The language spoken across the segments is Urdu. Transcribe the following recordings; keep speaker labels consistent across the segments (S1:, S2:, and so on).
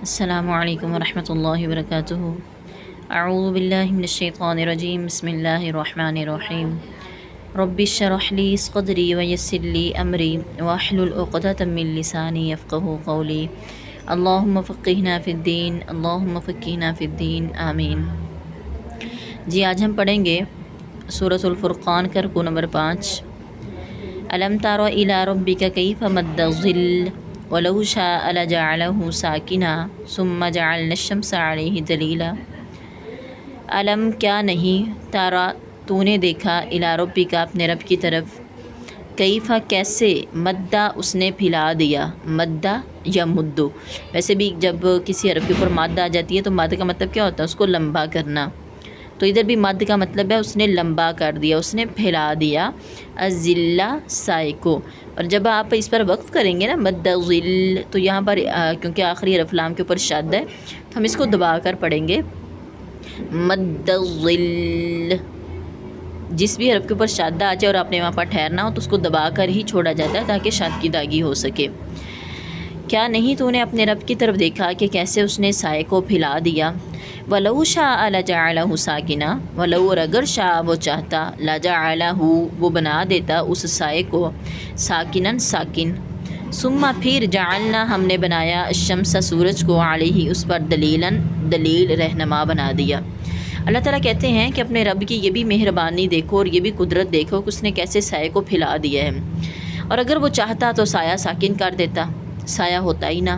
S1: السلام علیکم ورحمۃ اللہ وبرکاتہ۔ اعوذ باللہ من الشیطان الرجیم، بسم اللہ الرحمن الرحیم۔ رب اشرح لی صدری ویسر لی امری واحلل عقدۃ من لسانی یفقہوا قولی۔ اللہم فقہنا فی الدین، اللہم فقہنا فی الدین، آمین۔ جی آج ہم پڑھیں گے سورۃ الفرقان کا رکوع نمبر 5۔ الم تر الی ربک کیف مد الظل وَلَوْ شَاءَ لَجَعَلَهُ سَاكِنًا ثُمَّ جَعَلْنَا الشَّمْسَ عَلَيْهِ دَلِيلًا۔ علم کیا نہیں، تارا تو نے دیکھا، الی ربک اپنے رب کی طرف، کیفا کیسے، مدہ اس نے پھیلا دیا، مدہ یا مدو، ویسے بھی جب کسی حرف کے اوپر مادہ آ جاتی ہے تو مادہ کا مطلب کیا ہوتا ہے، اس کو لمبا کرنا، تو ادھر بھی مد کا مطلب ہے اس نے لمبا کر دیا، اس نے پھیلا دیا، الظلہ سائے کو۔ اور جب آپ اس پر وقف کریں گے نا مد ظل، تو یہاں پر کیونکہ آخری حرف لام کے اوپر شد ہے تو ہم اس کو دبا کر پڑھیں گے، مد ظل۔ جس بھی حرف کے اوپر شد آ جائے اور آپ نے وہاں پر ٹھہرنا ہو تو اس کو دبا کر ہی چھوڑا جاتا ہے تاکہ شد کی داغی ہو سکے۔ کیا نہیں تو نے اپنے رب کی طرف دیکھا کہ کیسے اس نے سائے کو پھیلا دیا، وَلَوْ شَاءَ لَجَعَلَهُ سَاكِنًا، وَلَوْ اور اگر شاء وہ چاہتا، لَجَعَلَهُ وہ بنا دیتا اس سائے کو، ساکنن ساکن، ثم پھر جعلنا ہم نے بنایا، الشمس سورج کو، علیہ اس پر، دلیلاً دلیل رہنما بنا دیا۔ اللہ تعالیٰ کہتے ہیں کہ اپنے رب کی یہ بھی مہربانی دیکھو اور یہ بھی قدرت دیکھو کہ اس نے کیسے سائے کو پھیلا دیا ہے، اور اگر وہ چاہتا تو سایہ ساکن کر دیتا، سایہ ہوتا ہی نہ۔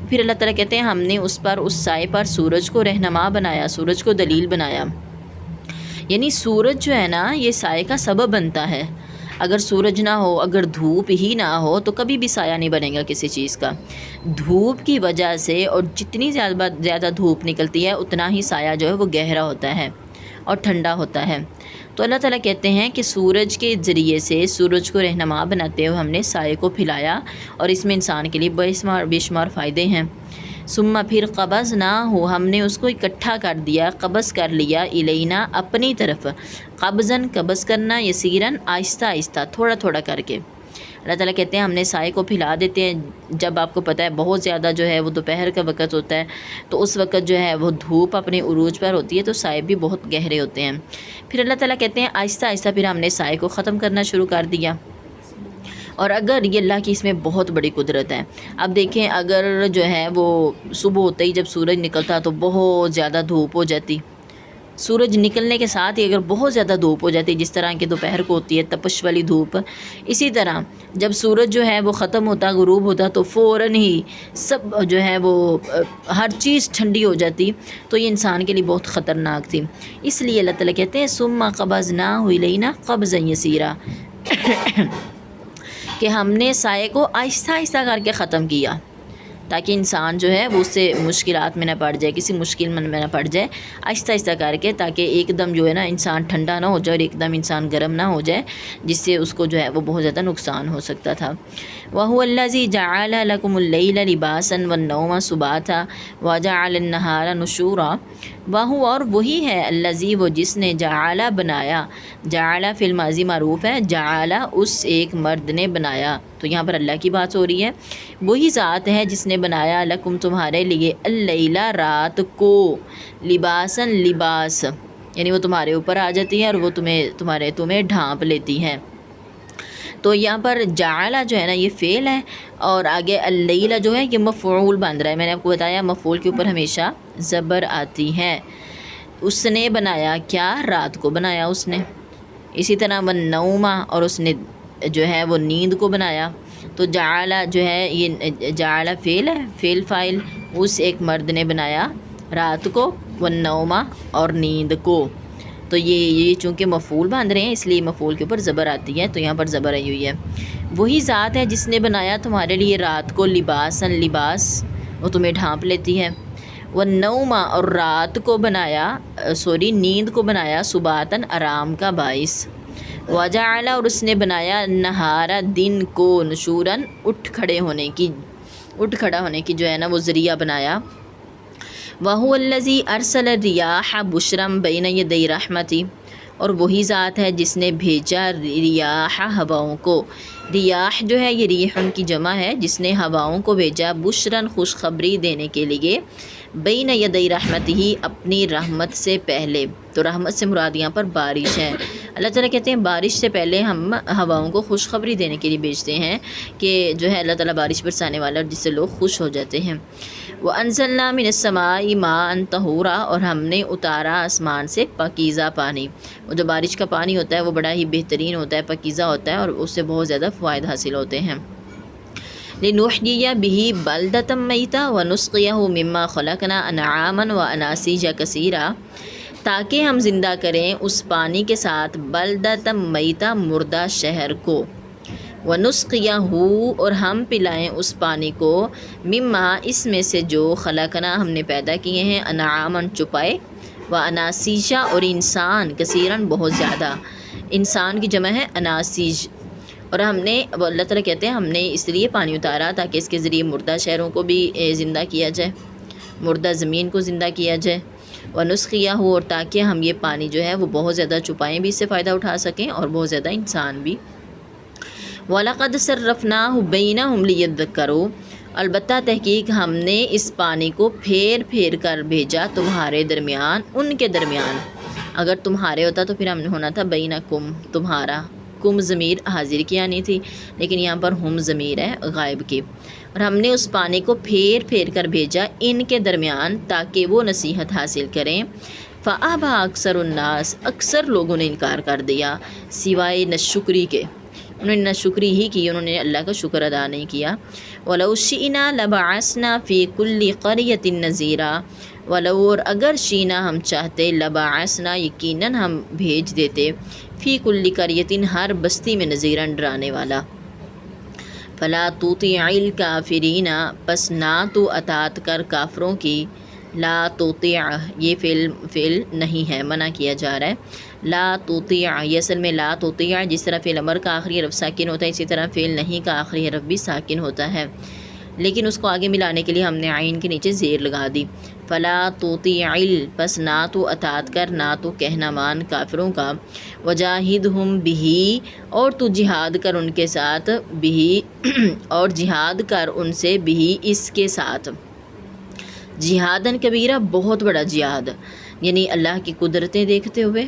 S1: پھر اللہ تعالیٰ کہتے ہیں ہم نے اس پر، اس سائے پر سورج کو رہنما بنایا، سورج کو دلیل بنایا، یعنی سورج جو ہے نا یہ سائے کا سبب بنتا ہے۔ اگر سورج نہ ہو، اگر دھوپ ہی نہ ہو تو کبھی بھی سایہ نہیں بنے گا کسی چیز کا۔ دھوپ کی وجہ سے، اور جتنی زیادہ دھوپ نکلتی ہے اتنا ہی سایہ جو ہے وہ گہرا ہوتا ہے اور ٹھنڈا ہوتا ہے۔ تو اللہ تعالیٰ کہتے ہیں کہ سورج کے ذریعے سے، سورج کو رہنما بناتے ہوئے ہم نے سائے کو پھیلایا، اور اس میں انسان کے لیے بے شمار فائدے ہیں۔ ثم پھر قبض نہ ہو، ہم نے اس کو اکٹھا کر دیا، قبض کر لیا، الینا اپنی طرف، قبضاً قبض کرنا، یسیراً آہستہ آہستہ، تھوڑا تھوڑا کر کے۔ اللہ تعالیٰ کہتے ہیں ہم نے سائے کو پھیلا دیتے ہیں، جب آپ کو پتہ ہے بہت زیادہ جو ہے وہ دوپہر کا وقت ہوتا ہے تو اس وقت جو ہے وہ دھوپ اپنے عروج پر ہوتی ہے تو سائے بھی بہت گہرے ہوتے ہیں۔ پھر اللہ تعالیٰ کہتے ہیں آہستہ آہستہ پھر ہم نے سائے کو ختم کرنا شروع کر دیا۔ اور اگر یہ اللہ کی اس میں بہت بڑی قدرت ہے، اب دیکھیں اگر جو ہے وہ صبح ہوتے ہی جب سورج نکلتا تو بہت زیادہ دھوپ ہو جاتی، سورج نکلنے کے ساتھ ہی اگر بہت زیادہ دھوپ ہو جاتی، جس طرح کہ دوپہر کو ہوتی ہے تپش والی دھوپ، اسی طرح جب سورج جو ہے وہ ختم ہوتا، غروب ہوتا، تو فوراً ہی سب جو ہے وہ ہر چیز ٹھنڈی ہو جاتی، تو یہ انسان کے لیے بہت خطرناک تھی۔ اس لیے اللہ تعالیٰ کہتے ہیں ثم قبضناہ الینا قبضا یسیرا، کہ ہم نے سائے کو آہستہ آہستہ کر کے ختم کیا تاکہ انسان جو ہے وہ اس سے مشکلات میں نہ پڑ جائے، کسی مشکل میں نہ پڑ جائے، آہستہ آہستہ کر کے، تاکہ ایک دم جو ہے نا انسان ٹھنڈا نہ ہو جائے اور ایک دم انسان گرم نہ ہو جائے، جس سے اس کو جو ہے وہ بہت زیادہ نقصان ہو سکتا تھا۔ وَهُوَ الَّذِي جَعَلَ لَكُمُ اللَّيْلَ لِبَاسًا وَالنَّوْمَ سُبَاتًا وَجَعَلَ النَّهَارَ نُشُورًا۔ وَهُوَ اور وہی ہے، الَّذِي وہ جس نے، جعل بنایا، جعل فی الماضی معروف ہے، جعل اس ایک مرد نے بنایا، تو یہاں پر اللہ کی بات ہو رہی ہے، وہی ذات ہے جس نے بنایا، لکم تمہارے لیے، اللیلہ رات کو، لباساً لباس، یعنی وہ تمہارے اوپر آ جاتی ہے اور وہ تمہیں ڈھانپ لیتی ہے۔ تو یہاں پر جعل جو ہے نا یہ فعل ہے، اور آگے اللیلہ جو ہے یہ مفعول بن رہا ہے، میں نے آپ کو بتایا مفعول کے اوپر ہمیشہ زبر آتی ہے۔ اس نے بنایا کیا، رات کو بنایا اس نے۔ اسی طرح والنوم، اور اس نے جو ہے وہ نیند کو بنایا۔ تو جعل جو ہے یہ جعل فعل ہے، فعل فاعل، اس ایک مرد نے بنایا رات کو، والنوم اور نیند کو، تو یہ چونکہ مفعول باندھ رہے ہیں اس لیے مفعول کے اوپر زبر آتی ہے، تو یہاں پر زبر آئی ہوئی ہے۔ وہی ذات ہے جس نے بنایا تمہارے لیے رات کو، لباساً لباس، وہ تمہیں ڈھانپ لیتی ہے، والنوم اور رات کو بنایا، نیند کو بنایا، سباتاً آرام کا باعث، وجعل اور اس نے بنایا، نہار دن کو، نشوراً اٹھ کھڑا ہونے کی جو ہے نا وہ ذریعہ بنایا۔ وَهُوَ الَّذِي أَرْسَلَ الرِّيَاحَ بُشْرًا بَيْنَ يَدَيْ رَحْمَتِهِ، اور وہی ذات ہے جس نے بھیجا ریاح ہواؤں کو، ریاح جو ہے یہ ریحن کی جمع ہے، جس نے ہواؤں کو بھیجا بشرن خوشخبری دینے کے لیے، بین یدی رحمت ہی اپنی رحمت سے پہلے۔ تو رحمت سے مراد یہاں پر بارش ہے۔ اللہ تعالیٰ کہتے ہیں بارش سے پہلے ہم ہواؤں کو خوشخبری دینے کے لیے بھیجتے ہیں کہ جو ہے اللہ تعالیٰ بارش برسانے والا، جس سے لوگ خوش ہو جاتے ہیں۔ وَأَنزَلْنَا مِنَ السَّمَاءِ مَاءً طَهُورًا، اور ہم نے اتارا آسمان سے پاکیزہ پانی۔ وہ جو بارش کا پانی ہوتا ہے وہ بڑا ہی بہترین ہوتا ہے، پاکیزہ ہوتا ہے، اور اس سے بہت زیادہ فوائد حاصل ہوتے ہیں۔ لِنُحْيِيَ بِهِ بَلْدَةً مَيْتًا وَنُسْقِيَهُ مِمَّا خَلَقْنَا أَنْعَامًا وَأَنَاسِيَّ كَثِيرًا، تاکہ ہم زندہ کریں اس پانی کے ساتھ بلدۃ میتہ مردہ شہر کو، وَنُسْقِيَهُ، اور ہم پلائیں اس پانی کو، مما اس میں سے جو خلقنا ہم نے پیدا کیے ہیں، انعامًا چپائے، واناسیجا اور انسان، کثیرن بہت زیادہ، انسان کی جمع ہے اناسیج۔ اور ہم نے، اللہ تعالیٰ کہتے ہیں ہم نے اس لیے پانی اتارا تاکہ اس کے ذریعے مردہ شہروں کو بھی زندہ کیا جائے، مردہ زمین کو زندہ کیا جائے، وَنُسْقِيَهُ، اور تاکہ ہم یہ پانی جو ہے وہ بہت زیادہ چپائیں بھی اس سے فائدہ اٹھا سکیں، اور بہت زیادہ انسان بھی۔ وَلَقَدْ صَرَّفْنَاهُ بَيْنَهُمْ لِيَذَّكَّرُوا، البتہ تحقیق ہم نے اس پانی کو پھیر پھیر کر بھیجا تمہارے درمیان، ان کے درمیان۔ اگر تمہارے ہوتا تو پھر ہم نے ہونا تھا بینکم، تمہارا، کم ضمیر حاضر کی آنی تھی، لیکن یہاں پر ہم ضمیر ہے غائب کی۔ اور ہم نے اس پانی کو پھیر پھیر کر بھیجا ان کے درمیان تاکہ وہ نصیحت حاصل کریں۔ فَأَبَى أَكْثَرُ النَّاسِ، اکثر لوگوں نے انکار کر دیا، سوائے ناشکری کے، انہوں نے ناشکری ہی کی، انہوں نے اللہ کا شکر ادا نہیں کیا۔ وَلَوْ شِئْنَا لَبَعَثْنَا فِي كُلِّ قَرْيَةٍ نَذِيرًا، وَلَوْ، اور اگر شینا ہم چاہتے، لَبَعَثْنَا یقیناً ہم بھیج دیتے، فی کل قریۃ ہر بستی میں، نذیراً ڈرانے والا۔ فلا تطیع الکافرین، پس نہ تو اطاعت کر کافروں کی، لا تطیع یہ فعل نہیں ہے، منع کیا جا رہا ہے، لا تطیع یہ اصل میں لا تطیع، جس طرح فعل امر کا آخری حرف ساکن ہوتا ہے اسی طرح فعل نہیں کا آخری حرف بھی ساکن ہوتا ہے، لیکن اس کو آگے ملانے کے لیے ہم نے عین کے نیچے زیر لگا دی۔ فلا تطیع، پس نہ تو اطاعت کر، نہ تو کہنا مان کافروں کا، وجاہدہم بہ، اور تو جہاد کر ان کے ساتھ، بہ اور جہاد کر ان سے، بہ اس کے ساتھ، جہادن کبیرہ بہت بڑا جہاد، یعنی اللہ کی قدرتیں دیکھتے ہوئے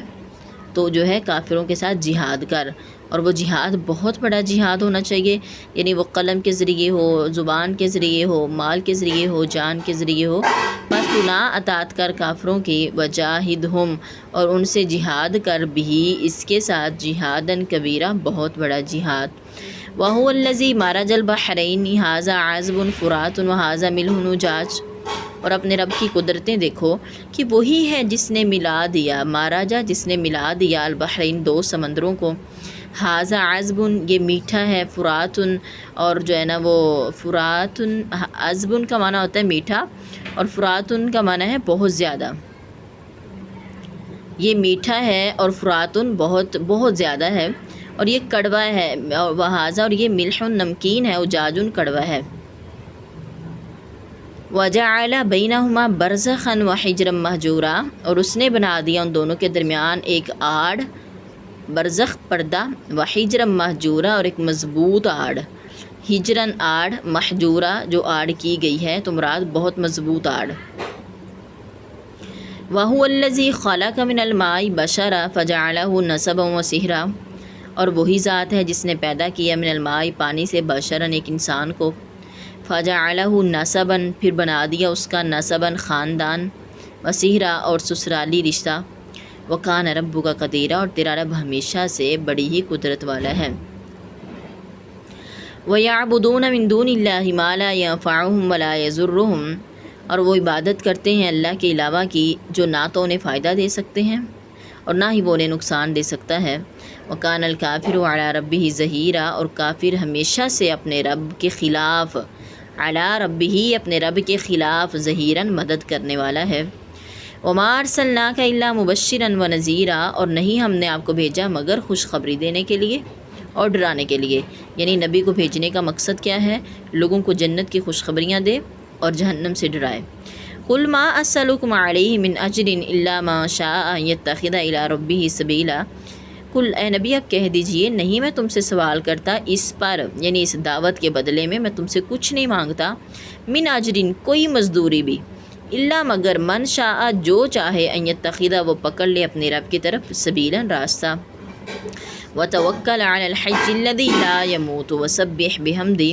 S1: تو جو ہے کافروں کے ساتھ جہاد کر، اور وہ جہاد بہت بڑا جہاد ہونا چاہیے، یعنی وہ قلم کے ذریعے ہو، زبان کے ذریعے ہو، مال کے ذریعے ہو، جان کے ذریعے ہو، بس تو نہ اطاعت کر کافروں کی، وجاہدہم اور ان سے جہاد کر، بھی اس کے ساتھ، جہادن کبیرہ بہت بڑا جہاد۔ وَهُوَ الَّذِي مَرَجَ الْبَحْرَيْنِ هَٰذَا عَذْبٌ فُرَاتٌ وَهَٰذَا مِلْحٌ أُجَاجٌ، اور اپنے رب کی قدرتیں دیکھو کہ وہی ہے جس نے ملا دیا، ماراجا جس نے ملا دیا، البحرین دو سمندروں کو، ہاذا عذبن یہ میٹھا ہے، فراتن اور جو ہے نا وہ فراتن، عذبن کا معنی ہوتا ہے میٹھا، اور فراتن کا معنی ہے بہت زیادہ، یہ میٹھا ہے اور فراتن بہت بہت زیادہ ہے، اور یہ کڑوا ہے، وہذا اور یہ ملح نمکین ہے، اجاجن کڑوا ہے۔ وَجَعَلَ بَيْنَهُمَا بَرْزَخًا وَحِجْرًا مَّحْجُورًا، اور اس نے بنا دیا ان دونوں کے درمیان ایک آڑ، برزخ پردہ، وحجرًا مہجورا اور ایک مضبوط آڑ، ہجرًا آڑ، محجورا جو آڑ کی گئی ہے تو مراد بہت مضبوط آڑ۔ وَهُوَ الَّذِي خَلَقَ مِنَ الْمَاءِ بَشَرًا فَجَعَلَهُ نَسَبًا وَصِهْرًا، اور وہی ذات ہے جس نے پیدا کیا من الماء پانی سے، بشراً ایک انسان کو، فَجَعَلَهُ نَسَبًا پھر بنا دیا اس کا نسبًا خاندان، وصِهْرًا اور سسرالی رشتہ، وَكَانَ رَبُّكَ قَدِيرًا اور تیرا رب ہمیشہ سے بڑی ہی قدرت والا ہے۔ وَيَعْبُدُونَ مِن دُونِ اللَّهِ مَا لَا يَنفَعُهُمْ وَلَا يَضُرُّهُمْ، اور وہ عبادت کرتے ہیں اللہ کے علاوہ کی جو نہ تو انہیں فائدہ دے سکتے ہیں اور نہ ہی وہ انہیں نقصان دے سکتا ہے۔ وَكَانَ الْكَافِرُ عَلَىٰ رَبِّهِ ظَهِيرًا، اور کافر ہمیشہ سے اپنے رب کے خلاف، علی ربہ اپنے رب کے خلاف، ظہیراً مدد کرنے والا ہے۔ وَمَا أَرْسَلْنَاكَ إِلَّا مُبَشِّرًا وَنَذِيرًا، اور نہیں ہم نے آپ کو بھیجا مگر خوشخبری دینے کے لیے اور ڈرانے کے لیے، یعنی نبی کو بھیجنے کا مقصد کیا ہے؟ لوگوں کو جنت کی خوشخبریاں دے اور جہنم سے ڈرائے۔ قل ما اسألکم علیہ من اجر الا ما شاء ان یتخذ الی ربہ سبیلا، کل اے نبی اب کہہ دیجئے نہیں میں تم سے سوال کرتا اس پر، یعنی اس دعوت کے بدلے میں تم سے کچھ نہیں مانگتا، من اجرین کوئی مزدوری بھی، الا مگر من شاء جو چاہے، ان یتخذ وہ پکڑ لے اپنے رب کی طرف، سبیلا راستہ، وتوکل علی الحی الذی لا یموت وسبح بحمدہ،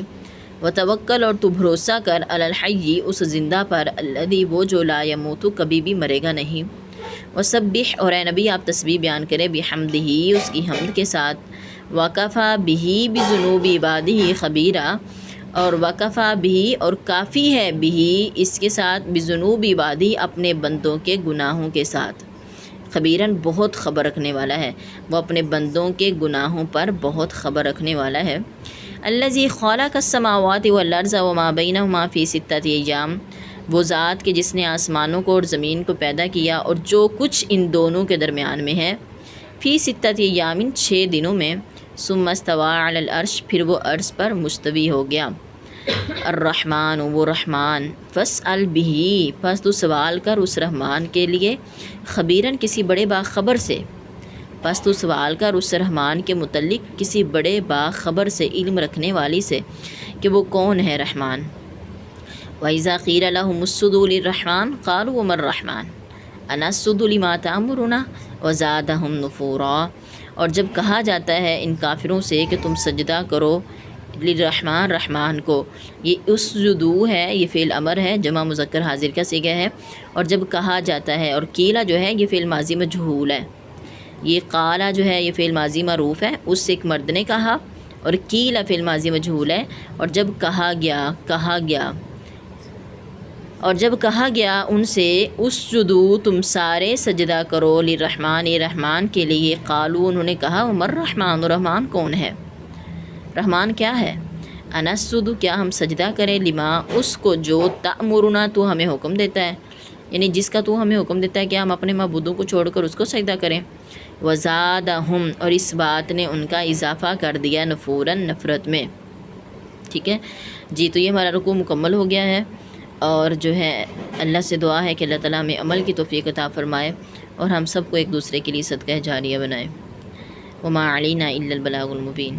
S1: وتوکل اور تو بھروسہ کر علی الحی اس زندہ پر، الذی وہ جو لا یموت کبھی بھی مرے گا نہیں، وسبح اور اے نبی آپ تسبیح بیان کریں، بحمدہ اس کی حمد کے ساتھ، وکفیٰ بہ بذنوب عبادہ خبیرا، اور وکفیٰ بہ اور کافی ہے بہ اس کے ساتھ، بذنوب عبادہ اپنے بندوں کے گناہوں کے ساتھ، خبیراً بہت خبر رکھنے والا ہے، وہ اپنے بندوں کے گناہوں پر بہت خبر رکھنے والا ہے۔ الذی خلق السماوات والارض وما بینہما فی ستۃ ایام، وہ ذات کہ جس نے آسمانوں کو اور زمین کو پیدا کیا اور جو کچھ ان دونوں کے درمیان میں ہے، فی ستۃ ایام 6 دنوں میں، ثم استوی علی العرش پھر وہ عرش پر مستوی ہو گیا، الرحمن وہ رحمان، فاسأل بہ پس تو سوال کر اس رحمان کے لیے، خبیراً کسی بڑے باخبر سے، پس تو سوال کر اس رحمان کے متعلق کسی بڑے باخبر سے، علم رکھنے والی سے کہ وہ کون ہے رحمان۔ وَإِذَا قِيلَ لَهُمُ اسْجُدُوا لِلرَّحْمَنِ قَالُوا وَمَا الرَّحْمَنُ أَنَسْجُدُ لِمَا تَأْمُرُنَا وَزَادَهُمْ نُفُورًا، اور جب کہا جاتا ہے ان کافروں سے کہ تم سجدہ کرو للرحمن رحمان کو، یہ اسجدو ہے، یہ فعل امر ہے، جمع مذکر حاضر کا صیغہ ہے، اور جب کہا جاتا ہے، اور قیلا جو ہے یہ فعل ماضی مجہول ہے، یہ قالا جو ہے یہ فعل ماضی معروف ہے، اس سے ایک مرد نے کہا، اور قیلا فعل ماضی مجہول ہے، اور جب کہا گیا اور جب کہا گیا ان سے اسجدو تم سارے سجدہ کرو للرحمن رحمان کے لیے، قالو انہوں نے کہا عمر رحمان، رحمان کون ہے، رحمان کیا ہے، انسجد کیا ہم سجدہ کریں، لما اس کو جو تأمرنا تو ہمیں حکم دیتا ہے، یعنی جس کا تو ہمیں حکم دیتا ہے کہ ہم اپنے معبودوں کو چھوڑ کر اس کو سجدہ کریں، وزادہم اور اس بات نے ان کا اضافہ کر دیا، نفوراً نفرت میں۔ ٹھیک ہے جی، تو یہ ہمارا رکوع مکمل ہو گیا ہے، اور جو ہے اللہ سے دعا ہے کہ اللہ تعالیٰ ہمیں عمل کی توفیق عطا فرمائے اور ہم سب کو ایک دوسرے کے لیے صدقہ جاریہ بنائے۔ وما علینا الا البلاغ المبین۔